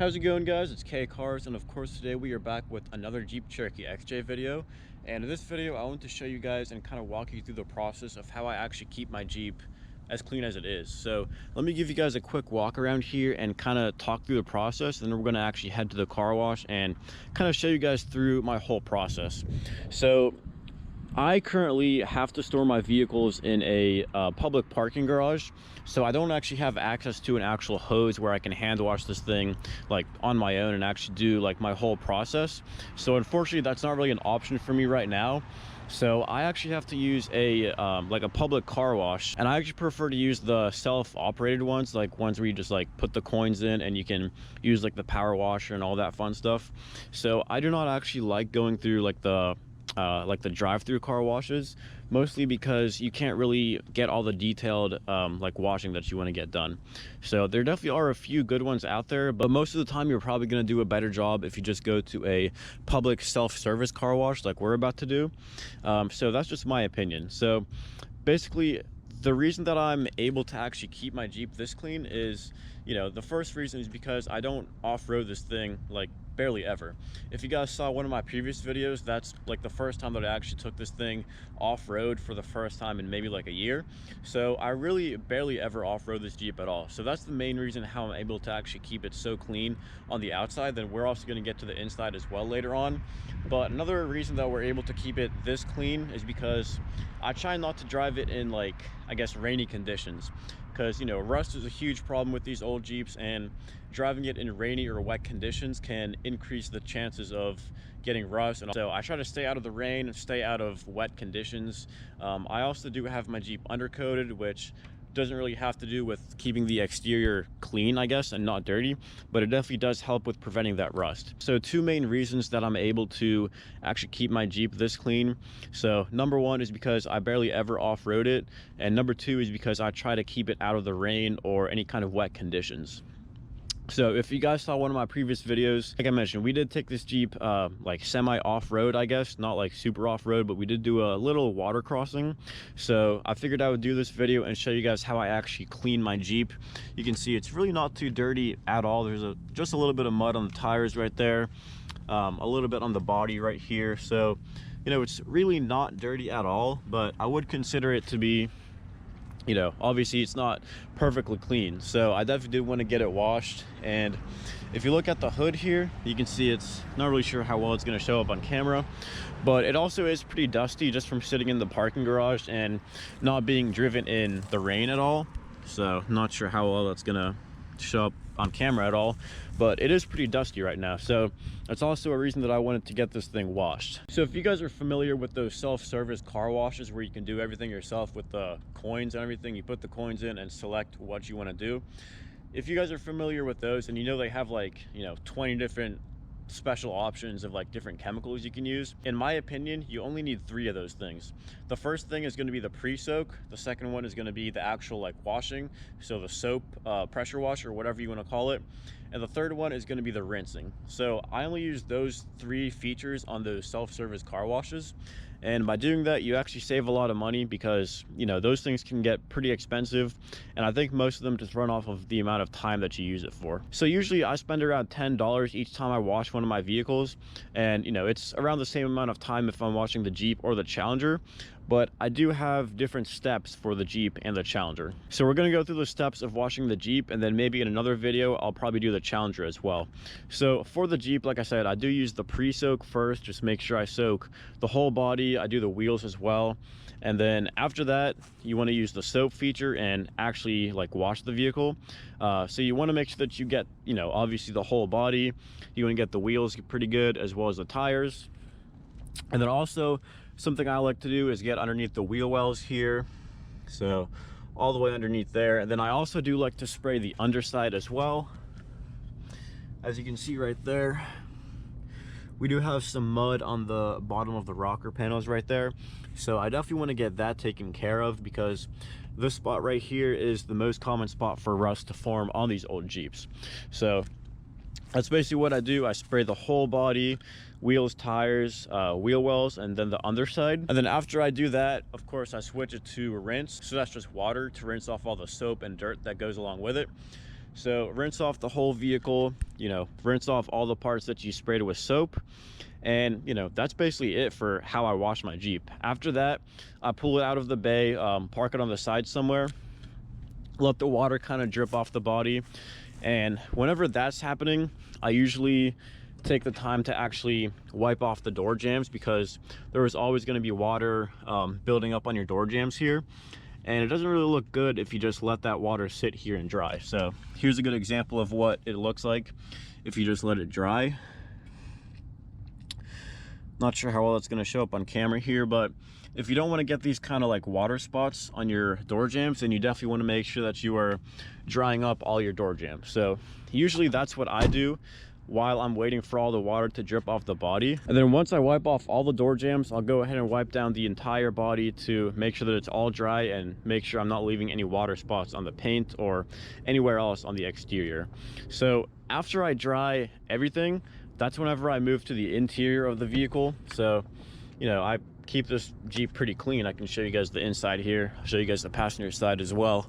How's it going, guys? It's K Cars, and of course today we are back with another Jeep Cherokee XJ video. And in this video I want to show you guys and kind of walk you through the process of how I actually keep my Jeep as clean as it is. So let me give you guys a quick walk around here and kind of talk through the process, and then we're going to actually head to the car wash and kind of show you guys through my whole process. So I currently have to store my vehicles in a public parking garage, so I don't actually have access to an actual hose where I can hand wash this thing like on my own and actually do like my whole process. So unfortunately that's not really an option for me right now. So I actually have to use a like a public car wash, and I actually prefer to use the self-operated ones, like ones where you just like put the coins in and you can use like the power washer and all that fun stuff. So I do not actually like going through like the drive-through car washes, mostly because you can't really get all the detailed like washing that you want to get done. So there definitely are a few good ones out there, but most of the time you're probably going to do a better job if you just go to a public self-service car wash like we're about to do. So that's just my opinion. So basically the reason that I'm able to actually keep my Jeep this clean is, you know, the first reason is because I don't off-road this thing like barely ever. If you guys saw one of my previous videos, that's like the first time that I actually took this thing off-road for the first time in maybe like a year. So I really barely ever off-road this Jeep at all. So that's the main reason how I'm able to actually keep it so clean on the outside. Then we're also going to get to the inside as well later on. But another reason that we're able to keep it this clean is because I try not to drive it in like, I guess, rainy conditions, because, you know, rust is a huge problem with these old Jeeps, and driving it in rainy or wet conditions can increase the chances of getting rust. And so I try to stay out of the rain and stay out of wet conditions. I also do have my Jeep undercoated, which doesn't really have to do with keeping the exterior clean, I guess, and not dirty, but it definitely does help with preventing that rust. So two main reasons that I'm able to actually keep my Jeep this clean. So number one is because I barely ever off-road it, and number two is because I try to keep it out of the rain or any kind of wet conditions. So if you guys saw one of my previous videos, like I mentioned, we did take this Jeep like semi off-road, I guess, not like super off-road, but we did do a little water crossing. So I figured I would do this video and show you guys how I actually clean my Jeep. You can see it's really not too dirty at all. There's just a little bit of mud on the tires right there, a little bit on the body right here. So, you know, it's really not dirty at all, but I would consider it to be, you know, obviously it's not perfectly clean. So I definitely do want to get it washed. And if you look at the hood here, you can see it's not really sure how well it's going to show up on camera, but it also is pretty dusty just from sitting in the parking garage and not being driven in the rain at all. So not sure how well that's going to show up on camera at all, but it is pretty dusty right now. So that's also a reason that I wanted to get this thing washed. So if you guys are familiar with those self-service car washes where you can do everything yourself with the coins and everything, you put the coins in and select what you want to do. If you guys are familiar with those, and you know they have like, you know, 20 different special options of like different chemicals you can use, in my opinion you only need 3 of those things. The first thing is going to be the pre-soak, the second one is going to be the actual like washing, so the soap, pressure wash, or whatever you want to call it, and the third one is going to be the rinsing. So I only use those 3 features on those self-service car washes, and by doing that you actually save a lot of money, because, you know, those things can get pretty expensive, and I think most of them just run off of the amount of time that you use it for. So usually I spend around $10 each time I wash one of my vehicles, and, you know, it's around the same amount of time if I'm washing the Jeep or the Challenger, but I do have different steps for the Jeep and the Challenger. So we're going to go through the steps of washing the Jeep, and then maybe in another video I'll probably do the Challenger as well. So for the Jeep, like I said, I do use the pre-soak first, just make sure I soak the whole body. I do the wheels as well, and then after that you want to use the soap feature and actually like wash the vehicle. So you want to make sure that you get, you know, obviously the whole body. You want to get the wheels pretty good as well as the tires, and then also something I like to do is get underneath the wheel wells here, so all the way underneath there. And then I also do like to spray the underside as well. As you can see right there, we do have some mud on the bottom of the rocker panels right there, so I definitely want to get that taken care of, because this spot right here is the most common spot for rust to form on these old Jeeps. So that's basically what I do. I spray the whole body, wheels, tires, wheel wells, and then the underside. And then after I do that, of course, I switch it to rinse. So that's just water to rinse off all the soap and dirt that goes along with it. So rinse off the whole vehicle, you know, rinse off all the parts that you sprayed with soap. And you know, that's basically it for how I wash my Jeep. After that, I pull it out of the bay, park it on the side somewhere, let the water kind of drip off the body. And whenever that's happening, I usually take the time to actually wipe off the door jambs, because there is always going to be water building up on your door jambs here, and it doesn't really look good if you just let that water sit here and dry. So here's a good example of what it looks like if you just let it dry. Not sure how well it's going to show up on camera here, but if you don't want to get these kind of like water spots on your door jambs, then you definitely want to make sure that you are drying up all your door jambs. So usually that's what I do while I'm waiting for all the water to drip off the body. And then once I wipe off all the door jambs, I'll go ahead and wipe down the entire body to make sure that it's all dry and make sure I'm not leaving any water spots on the paint or anywhere else on the exterior. So after I dry everything, that's whenever I move to the interior of the vehicle. So, you know, I keep this Jeep pretty clean. I can show you guys the inside here. I'll show you guys the passenger side as well.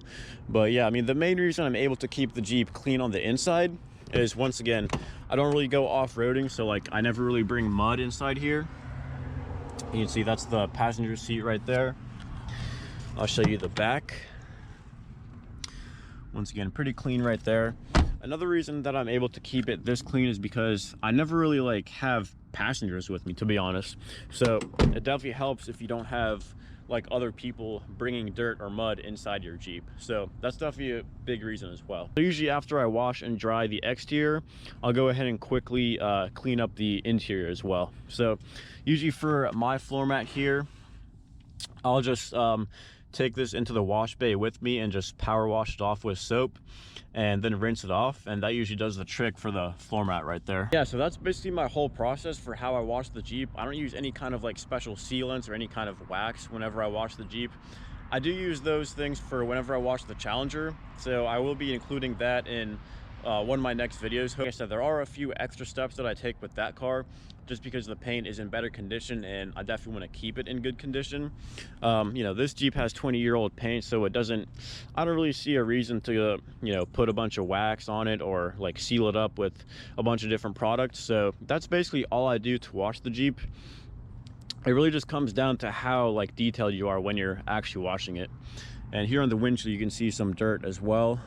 But yeah, I mean, the main reason I'm able to keep the Jeep clean on the inside is, once again, I don't really go off-roading, so like I never really bring mud inside here. You can see that's the passenger seat right there. I'll show you the back. Once again, pretty clean right there. Another reason that I'm able to keep it this clean is because I never really like have passengers with me, to be honest. So it definitely helps if you don't have like other people bringing dirt or mud inside your Jeep. So that's definitely a big reason as well. So usually after I wash and dry the exterior, I'll go ahead and quickly clean up the interior as well. So usually for my floor mat here, I'll just take this into the wash bay with me and just power wash it off with soap and then rinse it off, and that usually does the trick for the floor mat right there. Yeah, so that's basically my whole process for how I wash the Jeep. I don't use any kind of like special sealants or any kind of wax whenever I wash the Jeep. I do use those things for whenever I wash the Challenger, so I will be including that in one of my next videos. Like I said, there are a few extra steps that I take with that car just because the paint is in better condition and I definitely want to keep it in good condition. You know, this Jeep has 20-year-old paint, so it doesn't, I don't really see a reason to you know, put a bunch of wax on it or like seal it up with a bunch of different products. So that's basically all I do to wash the Jeep. It really just comes down to how like detailed you are when you're actually washing it. And here on the windshield you can see some dirt as well.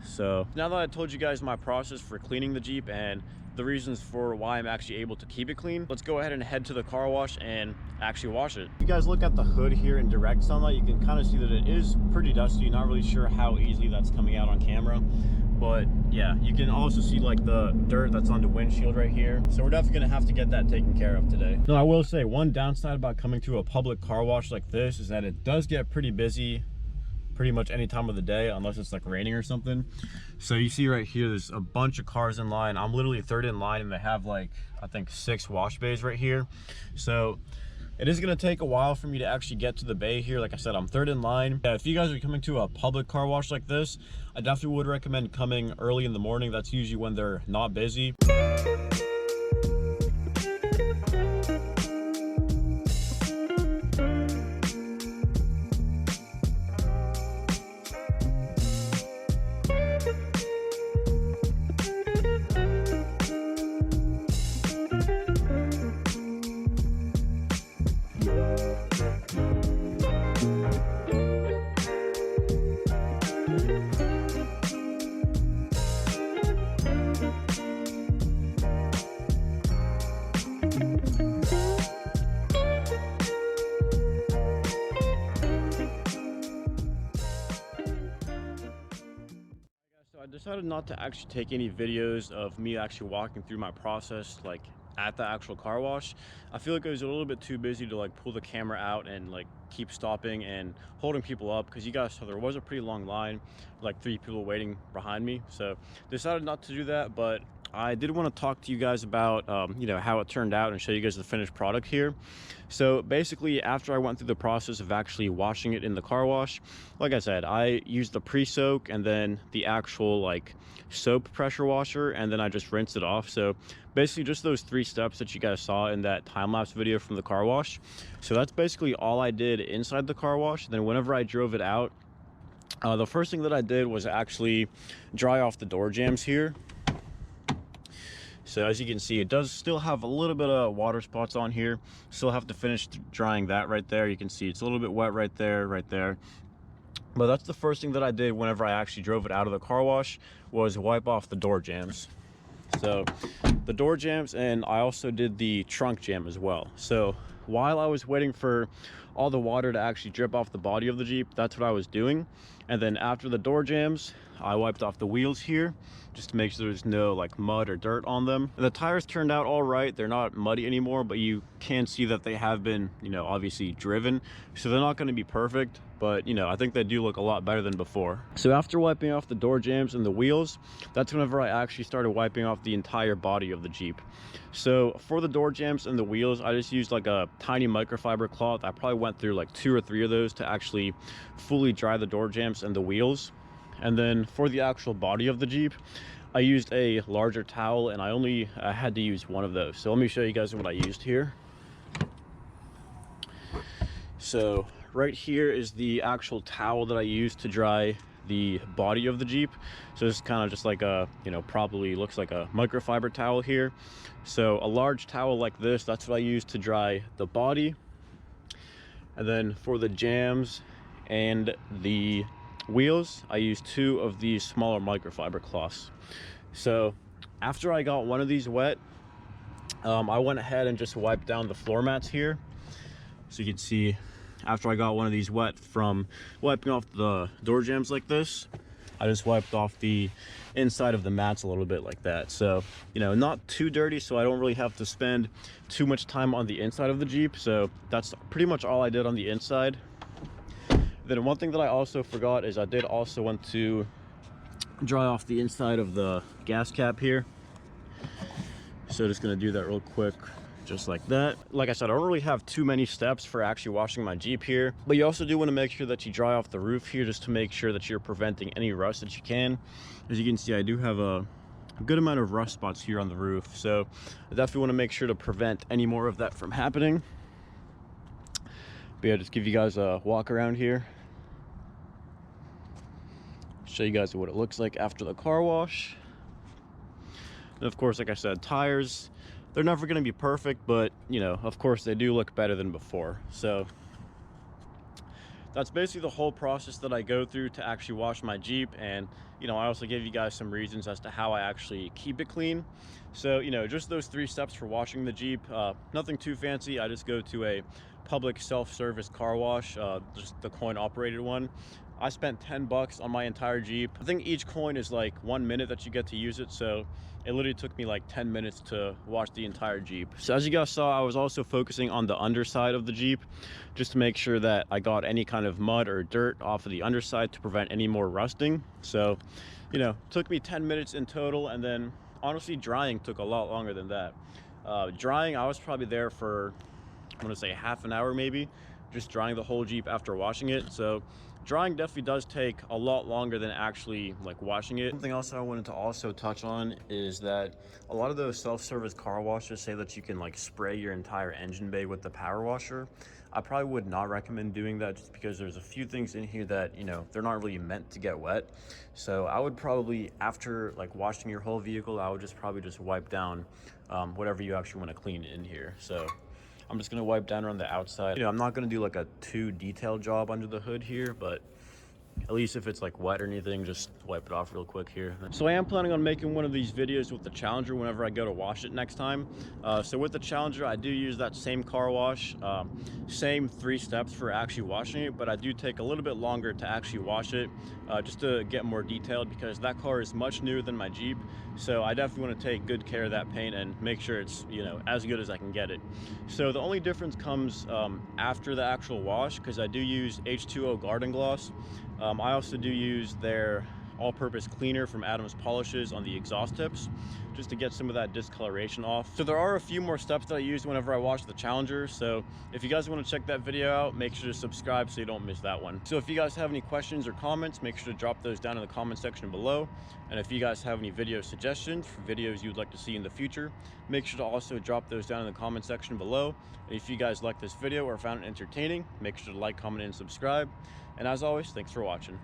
So now that I told you guys my process for cleaning the Jeep and the reasons for why I'm actually able to keep it clean, let's go ahead and head to the car wash and actually wash it. If you guys look at the hood here in direct sunlight, you can kind of see that it is pretty dusty. Not really sure how easily that's coming out on camera, but yeah, you can also see like the dirt that's on the windshield right here. So we're definitely gonna have to get that taken care of today. Now I will say one downside about coming to a public car wash like this is that it does get pretty busy pretty much any time of the day, unless it's like raining or something. So you see right here, there's a bunch of cars in line. I'm literally third in line, and they have like, I think 6 wash bays right here. So it is gonna take a while for me to actually get to the bay here. Like I said, I'm third in line. Yeah, if you guys are coming to a public car wash like this, I definitely would recommend coming early in the morning. That's usually when they're not busy. I decided not to actually take any videos of me actually walking through my process like at the actual car wash. I feel like it was a little bit too busy to like pull the camera out and like keep stopping and holding people up, because you guys saw there was a pretty long line, like 3 people waiting behind me. So decided not to do that, but I did want to talk to you guys about you know, how it turned out and show you guys the finished product here. So basically, after I went through the process of actually washing it in the car wash, like I said, I used the pre-soak and then the actual like soap pressure washer, and then I just rinsed it off. So basically just those 3 steps that you guys saw in that time-lapse video from the car wash. So that's basically all I did inside the car wash. Then whenever I drove it out, The first thing that I did was actually dry off the door jambs here. So as you can see, it does still have a little bit of water spots on here. Still have to finish drying that right there. You can see it's a little bit wet right there, right there. But that's the first thing that I did whenever I actually drove it out of the car wash, was wipe off the door jambs. So the door jambs, and I also did the trunk jam as well. So while I was waiting for all the water to actually drip off the body of the Jeep, that's what I was doing. And then after the door jambs, I wiped off the wheels here just to make sure there's no like mud or dirt on them. And the tires turned out all right. They're not muddy anymore, but you can see that they have been, you know, obviously driven. So they're not going to be perfect, but you know, I think they do look a lot better than before. So after wiping off the door jambs and the wheels, that's whenever I actually started wiping off the entire body of the Jeep. So for the door jambs and the wheels, I just used like a tiny microfiber cloth. I probably went through like 2 or 3 of those to actually fully dry the door jambs and the wheels. And then for the actual body of the Jeep, I used a larger towel, and I had to use one of those. So let me show you guys what I used here. So right here is the actual towel that I used to dry the body of the Jeep. So it's kind of just like a, you know, probably looks like a microfiber towel here. So a large towel like this, that's what I used to dry the body. And then for the jams and the wheels, I used 2 of these smaller microfiber cloths. So after I got one of these wet, I went ahead and just wiped down the floor mats here. So you can see, after I got one of these wet from wiping off the door jambs like this, I just wiped off the inside of the mats a little bit like that. So, you know, not too dirty, so I don't really have to spend too much time on the inside of the Jeep. So that's pretty much all I did on the inside. Then one thing that I also forgot is I did also want to dry off the inside of the gas cap here. So just gonna do that real quick, just like that. Like I said, I don't really have too many steps for actually washing my Jeep here, but you also do want to make sure that you dry off the roof here, just to make sure that you're preventing any rust that you can. As you can see, I do have a good amount of rust spots here on the roof, so I definitely want to make sure to prevent any more of that from happening. But yeah, just give you guys a walk around here, show you guys what it looks like after the car wash. And of course, like I said, tires, they're never going to be perfect, but you know, of course they do look better than before. So that's basically the whole process that I go through to actually wash my Jeep. And you know, I also gave you guys some reasons as to how I actually keep it clean. So you know, just those 3 steps for washing the Jeep, nothing too fancy. I just go to a public self-service car wash, just the coin operated one. I spent 10 bucks on my entire Jeep. I think each coin is like 1 minute that you get to use it, so it literally took me like 10 minutes to wash the entire Jeep. So as you guys saw, I was also focusing on the underside of the Jeep, just to make sure that I got any kind of mud or dirt off of the underside to prevent any more rusting. So, you know, it took me 10 minutes in total, and then honestly drying took a lot longer than that. Drying, I was probably there for, I'm gonna say half an hour maybe, just drying the whole Jeep after washing it. So drying definitely does take a lot longer than actually like washing it. Something else I wanted to also touch on is that a lot of those self-service car washes say that you can like spray your entire engine bay with the power washer. I probably would not recommend doing that, just because there's a few things in here that, you know, they're not really meant to get wet. So I would probably, after like washing your whole vehicle, I would just probably just wipe down whatever you actually want to clean in here. So I'm just gonna wipe down around the outside. You know, I'm not gonna do like a too detailed job under the hood here, but at least if it's like wet or anything, just wipe it off real quick here. So I am planning on making one of these videos with the Challenger whenever I go to wash it next time. So with the Challenger, I do use that same car wash, same 3 steps for actually washing it, but I do take a little bit longer to actually wash it, just to get more detailed, because that car is much newer than my Jeep. So I definitely want to take good care of that paint and make sure it's, you know, as good as I can get it. So the only difference comes after the actual wash, because I do use H2O Garden Gloss. I also do use their all-purpose cleaner from Adams Polishes on the exhaust tips, just to get some of that discoloration off. So there are a few more steps that I use whenever I wash the Challenger. So if you guys want to check that video out, make sure to subscribe so you don't miss that one. So if you guys have any questions or comments, make sure to drop those down in the comment section below. And if you guys have any video suggestions for videos you'd like to see in the future, make sure to also drop those down in the comment section below. And if you guys like this video or found it entertaining, make sure to like, comment, and subscribe. And as always, thanks for watching.